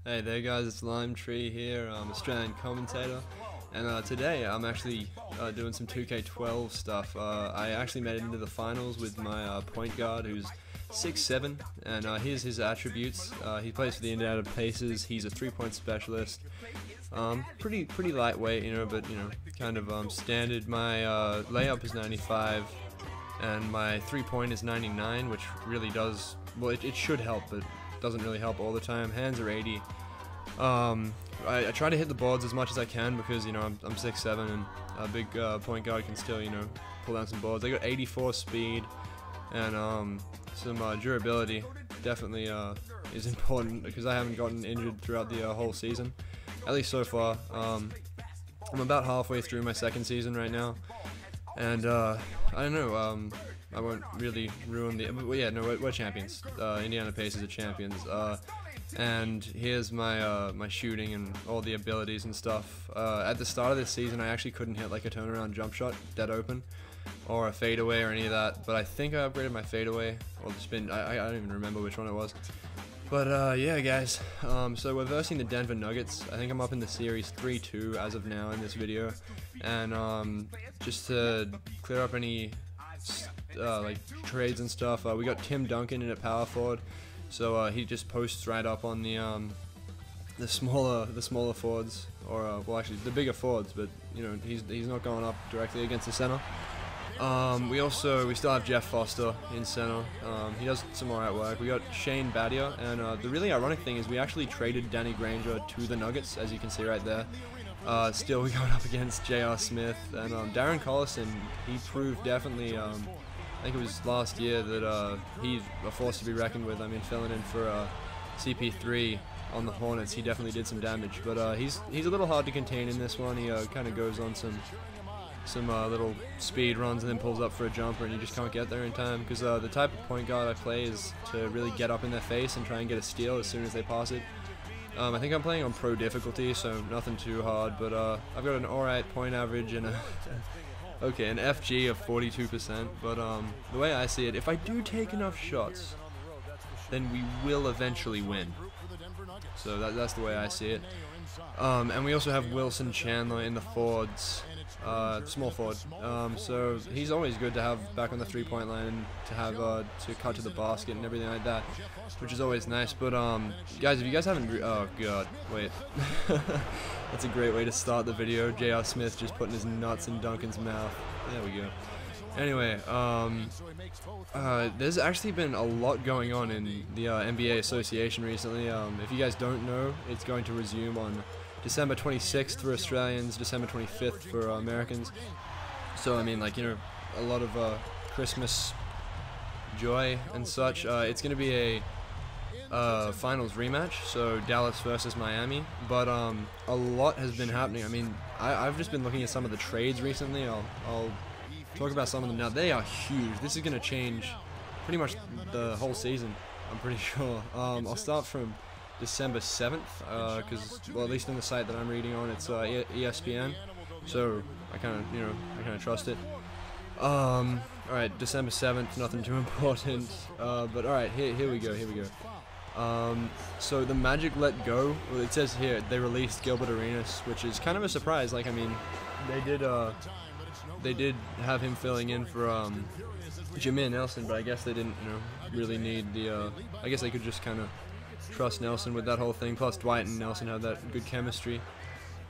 Hey there guys, it's DrLimetree here, I'm Australian commentator, and today I'm actually doing some 2K12 stuff. I actually made it into the finals with my point guard who's 6'7", and here's his attributes. He plays for the Indiana Pacers. He's a three-point specialist. Pretty lightweight, but kind of standard. My layup is 95, and my three-point is 99, which really does, well, it should help, but doesn't really help all the time. Hands are 80. I try to hit the boards as much as I can because I'm 6'7", and a big point guard can still pull down some boards. I got 84 speed and some durability. Definitely is important because I haven't gotten injured throughout the whole season, at least so far. I'm about halfway through my second season right now, and I don't know. I won't really ruin the. But yeah, no, we're champions. Indiana Pacers are champions. And here's my my shooting and all the abilities and stuff. At the start of this season, I actually couldn't hit like a turnaround jump shot dead open, or a fadeaway or any of that. But I think I upgraded my fadeaway or the spin. I don't even remember which one it was. But yeah, guys. So we're versing the Denver Nuggets. I think I'm up in the series 3-2 as of now in this video. And just to clear up any like trades and stuff, we got Tim Duncan in at power forward, so he just posts right up on the smaller forwards, or well, actually the bigger forwards, but he's not going up directly against the center. We still have Jeff Foster in center. He does some alright work. We got Shane Battier, and the really ironic thing is we actually traded Danny Granger to the Nuggets, as you can see right there. Still, we're going up against J.R. Smith and Darren Collison. He proved definitely, I think it was last year, that he's a force to be reckoned with. I mean, filling in for CP3 on the Hornets, he definitely did some damage. But he's a little hard to contain in this one. He kind of goes on some little speed runs and then pulls up for a jumper, and you just can't get there in time. Because the type of point guard I play is to really get up in their face and try and get a steal as soon as they pass it. I think I'm playing on pro difficulty, so nothing too hard, but I've got an alright point average and an FG of 42%, but the way I see it, if I do take enough shots, then we will eventually win. So that's the way I see it. And we also have Wilson Chandler in the forwards, small forward. So he's always good to have back on the three-point line and to have to cut to the basket and everything like that, which is always nice. But guys, if you guys haven't, oh god, wait, that's a great way to start the video. J.R. Smith just putting his nuts in Duncan's mouth. There we go. Anyway, there's actually been a lot going on in the NBA Association recently. If you guys don't know, it's going to resume on December 26th for Australians, December 25th for Americans. So I mean, like, a lot of Christmas joy and such. It's going to be a finals rematch, so Dallas versus Miami. But a lot has been happening. I mean, I've just been looking at some of the trades recently. I'll talk about some of them now. They are huge. This is going to change pretty much the whole season, I'm pretty sure. I'll start from December 7th, because, well, at least in the site that I'm reading on, it's ESPN, so I kind of trust it. Alright, December 7th, nothing too important, but alright, here we go. So the Magic let go. Well, it says here they released Gilbert Arenas, which is kind of a surprise. Like, I mean, they did have him filling in for Jameer Nelson, but I guess they didn't really need the I guess they could just kind of trust Nelson with that whole thing. Plus Dwight and Nelson have that good chemistry.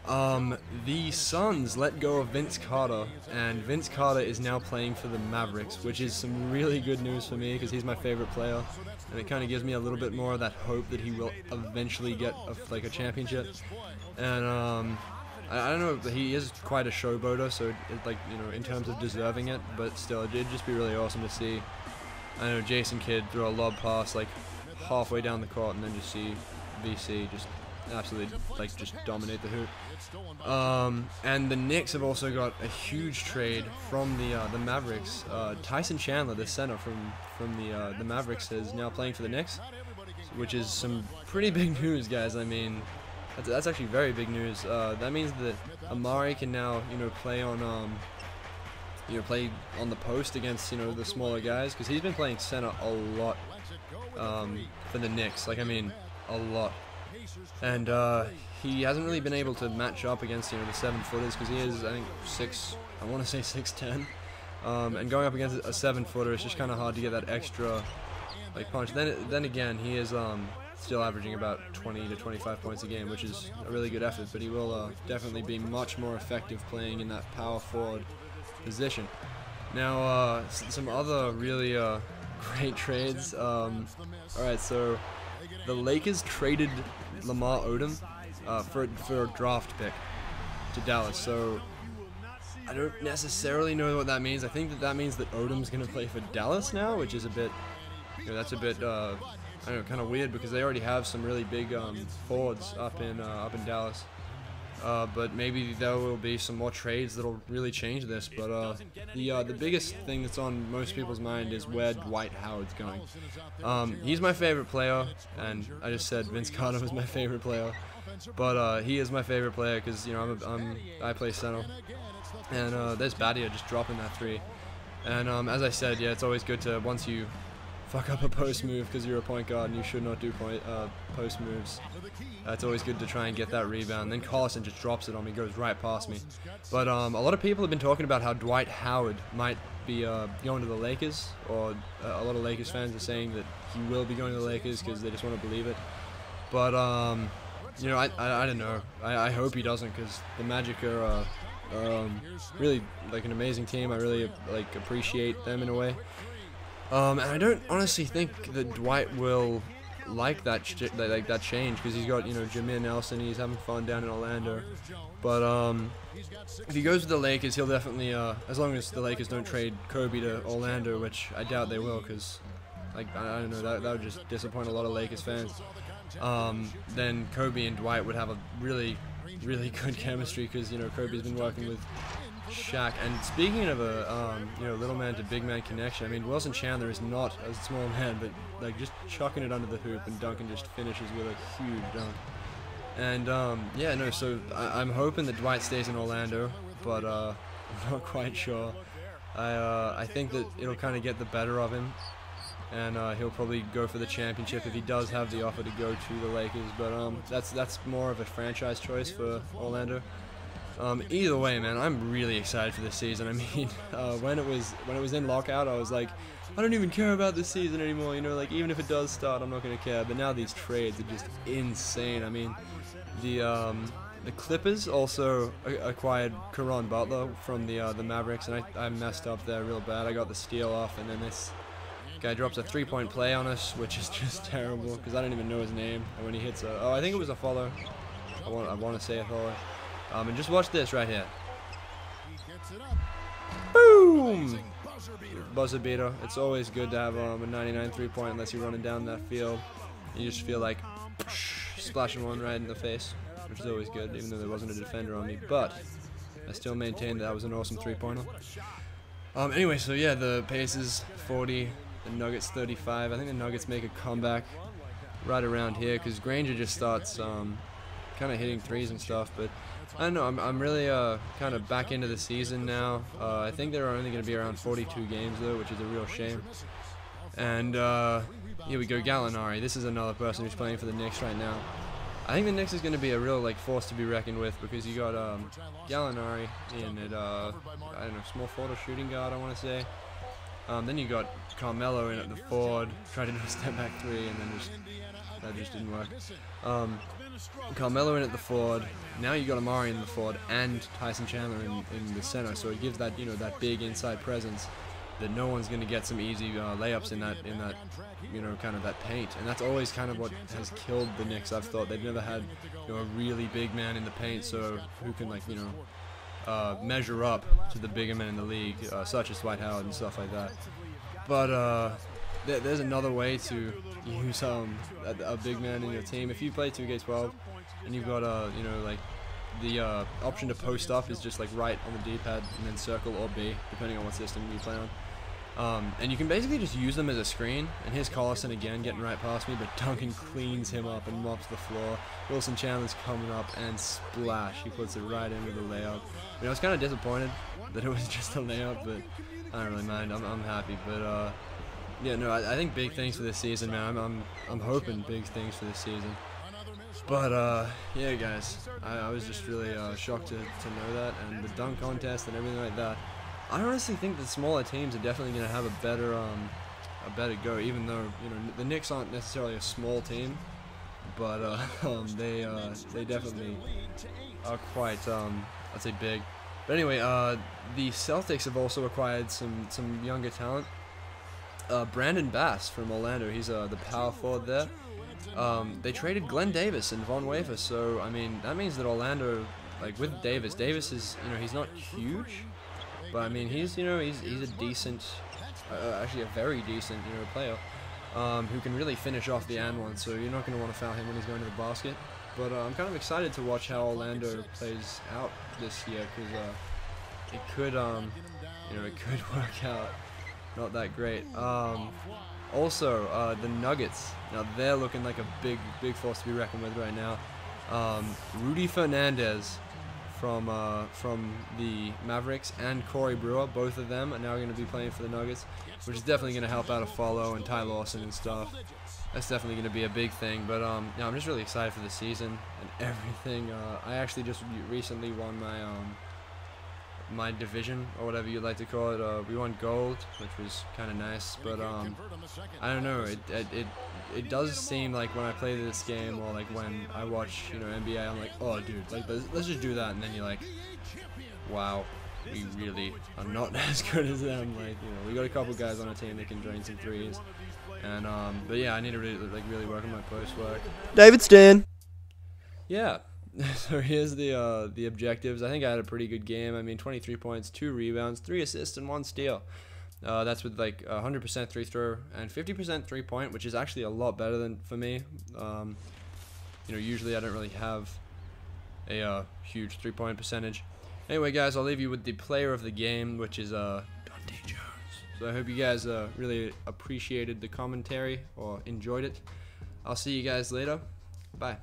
The Suns let go of Vince Carter, and Vince Carter is now playing for the Mavericks, which is some really good news for me because he's my favorite player, and it kind of gives me a little bit more of that hope that he will eventually get a championship. And I don't know, but he is quite a showboater, so in terms of deserving it, but still, it'd just be really awesome to see. I know Jason Kidd throw a lob pass like halfway down the court, and then just see VC just absolutely just dominate the hoop. And the Knicks have also got a huge trade from the Mavericks. Tyson Chandler, the center from the Mavericks, is now playing for the Knicks, which is some pretty big news, guys. I mean, that's actually very big news. That means that Amari can now play on play on the post against the smaller guys, because he's been playing center a lot for the Knicks. Like, I mean, a lot. and he hasn't really been able to match up against, you know, the 7-footers, because he is, I think, I want to say 6'10", and going up against a 7-footer, it's just kind of hard to get that extra like punch. Then again, he is still averaging about 20 to 25 points a game, which is a really good effort, but he will definitely be much more effective playing in that power forward position. Now, some other really great trades. Alright, so the Lakers traded Lamar Odom for a draft pick to Dallas, so I don't necessarily know what that means. I think that means that Odom's going to play for Dallas now, which is a bit, you know, that's a bit, I don't know, kind of weird, because they already have some really big forwards up in Dallas. But maybe there will be some more trades that'll really change this. But the biggest thing that's on most people's mind is where Dwight Howard's going. He's my favorite player, and I just said Vince Carter was my favorite player, but he is my favorite player because, you know, I play center, and there's Badia just dropping that 3. And as I said, yeah, it's always good to, once you fuck up a post move, because you're a point guard and you should not do post moves, it's always good to try and get that rebound. Then Collison just drops it on me, goes right past me. But a lot of people have been talking about how Dwight Howard might be going to the Lakers, or a lot of Lakers fans are saying that he will be going to the Lakers because they just want to believe it. But you know, I don't know. I hope he doesn't, because the Magic are really like an amazing team. I really like appreciate them in a way. And I don't honestly think that Dwight will like that change, because he's got, you know, Jameer Nelson, he's having fun down in Orlando. But if he goes to the Lakers, he'll definitely, as long as the Lakers don't trade Kobe to Orlando, which I doubt they will, because, like, I don't know, that would just disappoint a lot of Lakers fans. Then Kobe and Dwight would have a really good chemistry, because, you know, Kobe's been working with Shaq. And speaking of a you know, little man to big man connection, I mean, Wilson Chandler is not a small man, but like just chucking it under the hoop, and Duncan just finishes with a huge dunk. And yeah, no, so I'm hoping that Dwight stays in Orlando, but I'm not quite sure. I think that it'll kind of get the better of him, and he'll probably go for the championship if he does have the offer to go to the Lakers. But that's more of a franchise choice for Orlando. Either way, man, I'm really excited for this season. I mean, when it was in lockout, I was like, I don't even care about this season anymore, you know, like, even if it does start, I'm not going to care. But now these trades are just insane. I mean, the Clippers also acquired Caron Butler from the Mavericks, and I messed up there real bad. I got the steal off, and then this guy drops a 3-point play on us, which is just terrible, because I don't even know his name. And when he hits oh, I think it was a follow. I want to say a follow. And just watch this right here. Boom! Buzzer beater. It's always good to have a 99 3-point unless you're running down that field. You just feel like splashing one right in the face, which is always good, even though there wasn't a defender on me. But I still maintain that was an awesome 3-pointer. Anyway, so yeah, the Pacers 40, the Nuggets 35. I think the Nuggets make a comeback right around here, because Granger just starts kind of hitting threes and stuff. But I don't know, I'm really kind of back into the season now. I think there are only going to be around 42 games though, which is a real shame. And here we go, Gallinari. This is another person who's playing for the Knicks right now. I think the Knicks is going to be a real force to be reckoned with, because you got Gallinari in at I don't know, small forward or shooting guard, I want to say. Then you got Carmelo in at the forward, tried to do a step back 3, and then that just didn't work. Carmelo in at the forward. Now you got Amari in the forward and Tyson Chandler in the center, so it gives that, you know, that big inside presence that no one's going to get some easy layups in that you know, kind of that paint. And that's always kind of what has killed the Knicks. I've thought they've never had, you know, a really big man in the paint, so who can, like, you know, measure up to the bigger men in the league, such as Dwight Howard and stuff like that. But there's another way to use a big man in your team. If you play 2K12 and you've got you know, like, the option to post up is just like right on the D-pad, and then circle or B, depending on what system you play on. And you can basically just use them as a screen. And here's Collison again getting right past me, but Duncan cleans him up and mops the floor. Wilson Chandler's coming up and splash. He puts it right into the layup. You know, I was kind of disappointed that it was just a layup, but I don't really mind. I'm happy. But yeah, no, I think big things for this season, man. I'm hoping big things for this season. But yeah, guys, I was just really shocked to know that, and the dunk contest and everything like that. I honestly think the smaller teams are definitely going to have a better go, even though, you know, the Knicks aren't necessarily a small team, but they definitely are quite I'd say big. But anyway, the Celtics have also acquired some younger talent. Brandon Bass from Orlando, he's the power forward there. They traded Glenn Davis and Von Wafer, so I mean that means that Orlando, like with Davis is, you know, he's not huge, but I mean he's a decent, actually a very decent, you know, player, who can really finish off the and one. So you're not going to want to foul him when he's going to the basket. But I'm kind of excited to watch how Orlando plays out this year, because it could it could work out not that great. Also, the Nuggets, now they're looking like a big force to be reckoned with right now. Rudy Fernandez from the Mavericks and Corey Brewer, both of them are now going to be playing for the Nuggets, which is definitely going to help out Follow and Ty Lawson and stuff. That's definitely going to be a big thing. But yeah, I'm just really excited for the season and everything. I actually just recently won my division, or whatever you'd like to call it. We won gold, which was kind of nice, but I don't know, it does seem like when I play this game, or like when I watch, you know, NBA, I'm like, oh dude, like let's just do that, and then you're like, wow, we really are not as good as them. Like, you know, we got a couple guys on our team that can drain some threes, and but yeah, I need to really work on my post work. David Stan. Yeah. So here's the objectives. I think I had a pretty good game. I mean, 23 points, 2 rebounds, 3 assists, and 1 steal. That's with like 100% free throw and 50% 3-point, which is actually a lot better than for me. You know, usually I don't really have a huge 3-point percentage. Anyway, guys, I'll leave you with the player of the game, which is Donte Jones. So I hope you guys really appreciated the commentary or enjoyed it. I'll see you guys later. Bye.